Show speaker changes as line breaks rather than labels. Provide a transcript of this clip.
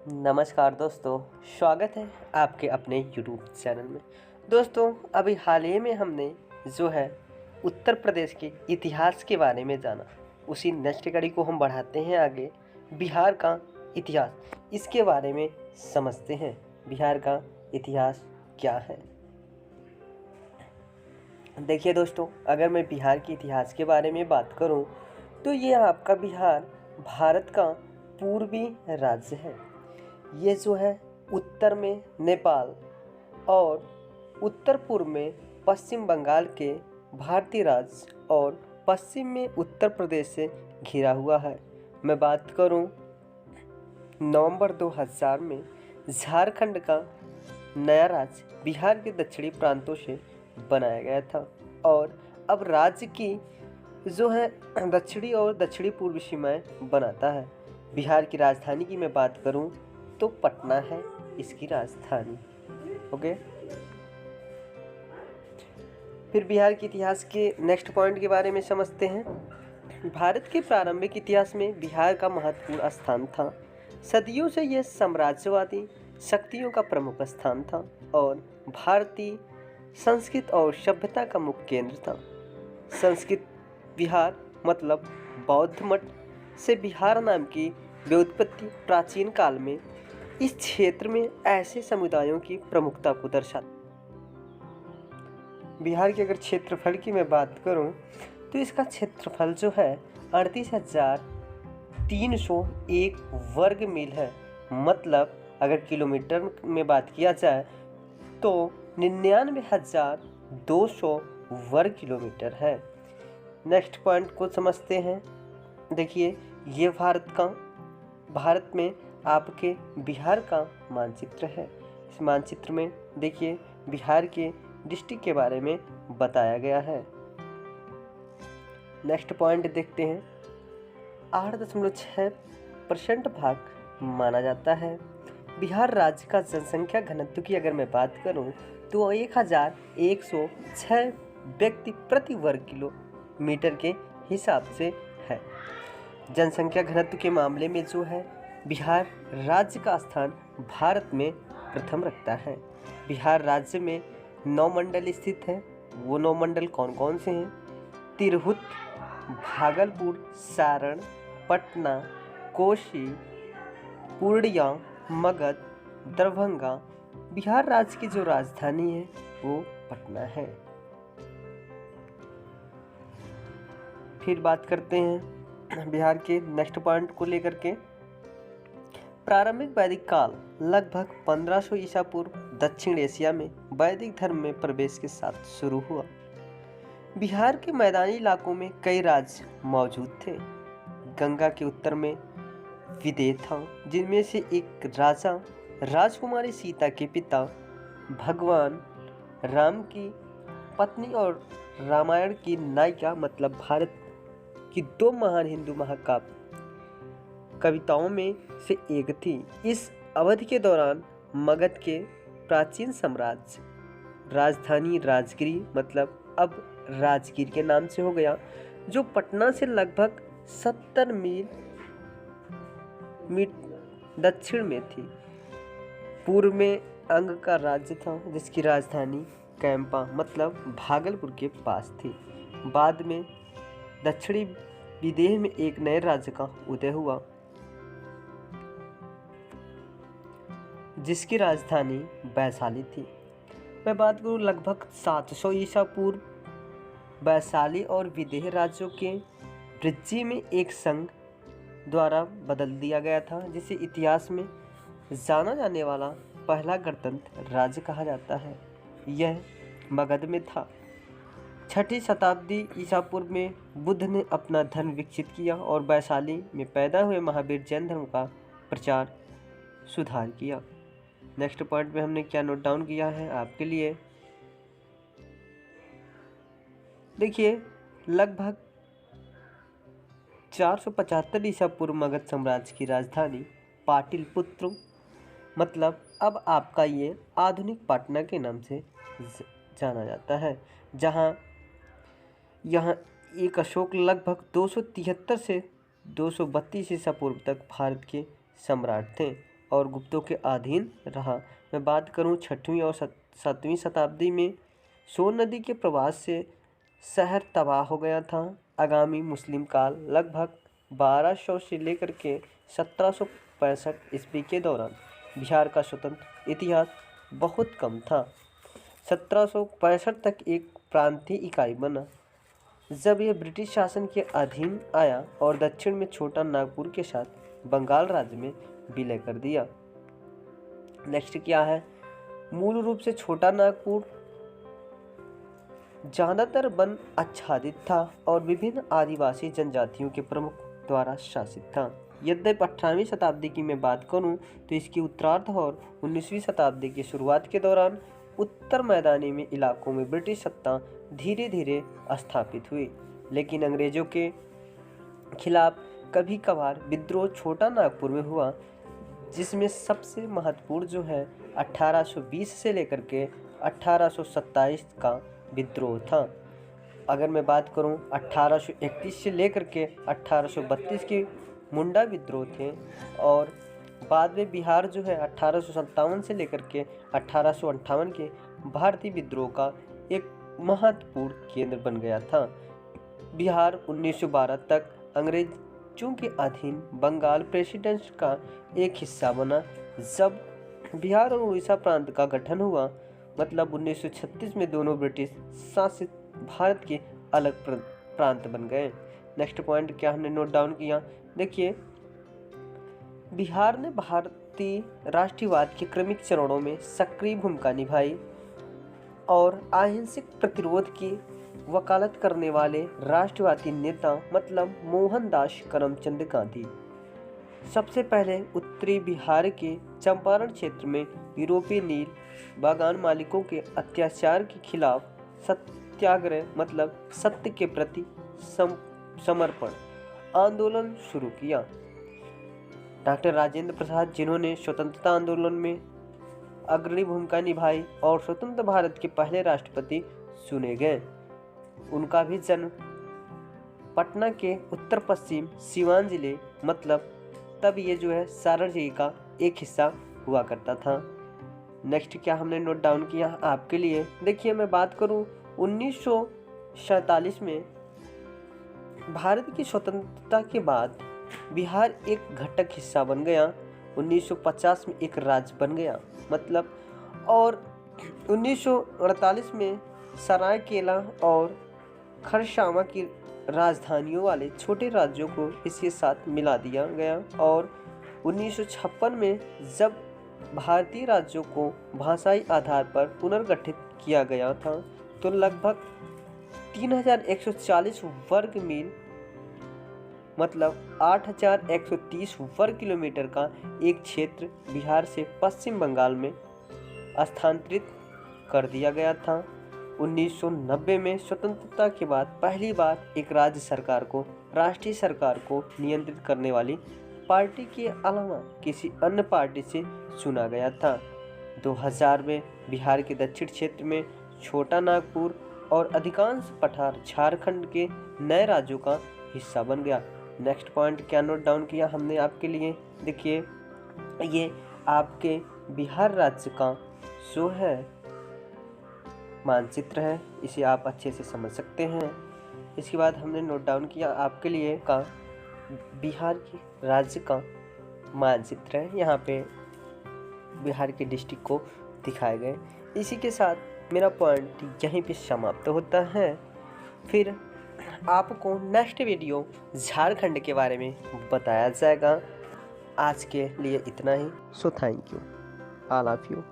नमस्कार दोस्तों, स्वागत है आपके अपने यूट्यूब चैनल में। दोस्तों, अभी हाल ही में हमने जो है उत्तर प्रदेश के इतिहास के बारे में जाना। उसी नेक्स्ट कड़ी को हम बढ़ाते हैं आगे। बिहार का इतिहास, इसके बारे में समझते हैं। बिहार का इतिहास क्या है? देखिए दोस्तों, अगर मैं बिहार के इतिहास के बारे में बात करूं तो ये आपका बिहार भारत का पूर्वी राज्य है। ये जो है उत्तर में नेपाल और उत्तर पूर्व में पश्चिम बंगाल के भारतीय राज्य और पश्चिम में उत्तर प्रदेश से घिरा हुआ है। मैं बात करूं, नवंबर 2000 में झारखंड का नया राज्य बिहार के दक्षिणी प्रांतों से बनाया गया था और अब राज्य की जो है दक्षिणी और दक्षिणी पूर्वी सीमाएं बनाता है। बिहार की राजधानी की मैं बात करूं तो पटना है इसकी राजधानी। ओके, फिर बिहार के इतिहास के नेक्स्ट पॉइंट के बारे में समझते हैं। भारत के प्रारंभिक इतिहास में बिहार का महत्वपूर्ण स्थान था। सदियों से यह साम्राज्यवादी शक्तियों का प्रमुख स्थान था और भारतीय संस्कृति और सभ्यता का मुख्य केंद्र था। संस्कृत बिहार मतलब बौद्ध मठ से बिहार नाम की व्युत्पत्ति प्राचीन काल में इस क्षेत्र में ऐसे समुदायों की प्रमुखता को दर्शाती। बिहार के अगर क्षेत्रफल की मैं बात करूं तो इसका क्षेत्रफल जो है 38,301 वर्ग मील है। मतलब अगर किलोमीटर में बात किया जाए तो 99,200 वर्ग किलोमीटर है। नेक्स्ट पॉइंट को समझते हैं। देखिए, ये भारत में आपके बिहार का मानचित्र है। इस मानचित्र में देखिए बिहार के डिस्ट्रिक्ट के बारे में बताया गया है। नेक्स्ट पॉइंट देखते हैं। 8.6% भाग माना जाता है। बिहार राज्य का जनसंख्या घनत्व की अगर मैं बात करूं तो 1106 व्यक्ति प्रति वर्ग किलोमीटर के हिसाब से है। जनसंख्या घनत्व के मामले में जो है बिहार राज्य का स्थान भारत में प्रथम रखता है। बिहार राज्य में 9 मंडल स्थित हैं। वो 9 मंडल कौन कौन से हैं? तिरहुत, भागलपुर, सारण, पटना, कोसी, पूर्णिया, मगध, दरभंगा। बिहार राज्य की जो राजधानी है वो पटना है। फिर बात करते हैं बिहार के नेक्स्ट पॉइंट को लेकर के। प्रारंभिक वैदिक काल लगभग 1500 ईसा पूर्व दक्षिण एशिया में वैदिक धर्म में प्रवेश के साथ शुरू हुआ। बिहार के मैदानी इलाकों में कई राज्य मौजूद थे। गंगा के उत्तर में विदेह था, जिनमें से एक राजा राजकुमारी सीता के पिता भगवान राम की पत्नी और रामायण की नायिका मतलब भारत की 2 महान हिंदू महाकाव्य कविताओं में से एक थी। इस अवधि के दौरान मगध के प्राचीन साम्राज्य राजधानी राजगिरी मतलब अब राजगीर के नाम से हो गया, जो पटना से लगभग 70 मील दक्षिण में थी। पूर्व में अंग का राज्य था जिसकी राजधानी कैंपा मतलब भागलपुर के पास थी। बाद में दक्षिणी विदेह में एक नए राज्य का उदय हुआ जिसकी राजधानी वैशाली थी। मैं बात करूँ लगभग 700 ईसा पूर्व वैशाली और विदेह राज्यों के वृद्धि में एक संघ द्वारा बदल दिया गया था, जिसे इतिहास में जाना जाने वाला पहला गणतंत्र राज्य कहा जाता है। यह मगध में था। 6ठी शताब्दी ईसा पूर्व में बुद्ध ने अपना धर्म विकसित किया और वैशाली में पैदा हुए महावीर जैन धर्म का प्रचार सुधार किया। नेक्स्ट पॉइंट में हमने क्या नोट डाउन किया है आपके लिए। देखिए, लगभग 475 ईसा पूर्व मगध साम्राज्य की राजधानी पाटलिपुत्र मतलब अब आपका ये आधुनिक पटना के नाम से जाना जाता है, जहाँ यहाँ एक अशोक लगभग 273 से 232 ईसा पूर्व तक भारत के सम्राट थे। और गुप्तों के अधीन रहा। मैं बात करूं 6वीं और 7वीं शताब्दी में सोन नदी के प्रवास से शहर तबाह हो गया था। आगामी मुस्लिम काल लगभग 1200 से लेकर के 1765 ईस्वी के दौरान बिहार का स्वतंत्र इतिहास बहुत कम था। 1765 तक एक प्रांतीय इकाई बना, जब यह ब्रिटिश शासन के अधीन आया और दक्षिण में छोटा नागपुर के साथ बंगाल राज्य में विलय कर दिया। नेक्स्ट क्या है, मूल रूप से छोटा नागपुर ज्यादातर वन आच्छादित था और विभिन्न आदिवासी जनजातियों के प्रमुख द्वारा शासित था। यद्यपि 18वीं शताब्दी की मैं बात करूं तो इसकी उत्तरार्ध और 19वीं शताब्दी की शुरुआत के दौरान उत्तर मैदानी में इलाकों में ब्रिटिश सत्ता धीरे धीरे स्थापित हुई, लेकिन अंग्रेजों के खिलाफ कभी कभार विद्रोह छोटा नागपुर में हुआ, जिसमें सबसे महत्वपूर्ण जो है 1820 से लेकर के 1827 का विद्रोह था। अगर मैं बात करूं 1831 से लेकर के 1832 के मुंडा विद्रोह थे, और बाद में बिहार जो है 1857 से लेकर के 1858 के भारतीय विद्रोह का एक महत्वपूर्ण केंद्र बन गया था। बिहार 1912 तक अंग्रेजों के अधीन बंगाल प्रेसिडेंसी का एक हिस्सा बना। जब बिहार और उड़ीसा प्रांत का गठन हुआ, मतलब 1936 में दोनों ब्रिटिश शासित भारत के अलग प्रांत बन गए। नेक्स्ट पॉइंट क्या हमने नोट डाउन किया, देखिए बिहार ने भारतीय राष्ट्रवाद के क्रमिक चरणों में सक्रिय भूमिका निभाई और अहिंसक प्रतिरोध की वकालत करने वाले राष्ट्रवादी नेता मतलब मोहनदास करमचंद गांधी सबसे पहले उत्तरी बिहार के चंपारण क्षेत्र में यूरोपीय नील बागान मालिकों के अत्याचार के खिलाफ सत्याग्रह मतलब सत्य के प्रति समर्पण आंदोलन शुरू किया। डॉक्टर राजेंद्र प्रसाद, जिन्होंने स्वतंत्रता आंदोलन में अग्रणी भूमिका निभाई और स्वतंत्र भारत के पहले राष्ट्रपति चुने गए, उनका भी जन्म पटना के उत्तर पश्चिम सीवान जिले मतलब तब ये जो है सारण जिले का एक हिस्सा हुआ करता था। नेक्स्ट क्या हमने नोट डाउन किया आपके लिए, देखिए मैं बात करूं 1947 में भारत की स्वतंत्रता के बाद बिहार एक घटक हिस्सा बन गया। 1950 में एक राज्य बन गया मतलब, और 1948 में सरायकेला और खरसावां की राजधानियों वाले छोटे राज्यों को इसके साथ मिला दिया गया, और 1956 में जब भारतीय राज्यों को भाषाई आधार पर पुनर्गठित किया गया था तो लगभग 3140 वर्ग मील मतलब 8130 वर्ग किलोमीटर का एक क्षेत्र बिहार से पश्चिम बंगाल में स्थानांतरित कर दिया गया था। 1990 में स्वतंत्रता के बाद पहली बार एक राज्य सरकार को राष्ट्रीय सरकार को नियंत्रित करने वाली पार्टी के अलावा किसी अन्य पार्टी से चुना गया था। 2000 में बिहार के दक्षिण क्षेत्र में छोटा नागपुर और अधिकांश पठार झारखंड के नए राज्यों का हिस्सा बन गया। नेक्स्ट पॉइंट क्या नोट डाउन किया हमने आपके लिए, देखिए ये आपके बिहार राज्य का जो है मानचित्र है, इसे आप अच्छे से समझ सकते हैं। इसके बाद हमने नोट डाउन किया आपके लिए का बिहार के राज्य का मानचित्र है, यहाँ पे बिहार के डिस्ट्रिक्ट को दिखाए गए। इसी के साथ मेरा पॉइंट यहीं पे समाप्त होता है। फिर आपको नेक्स्ट वीडियो झारखंड के बारे में बताया जाएगा। आज के लिए इतना ही। So thank you, all of you.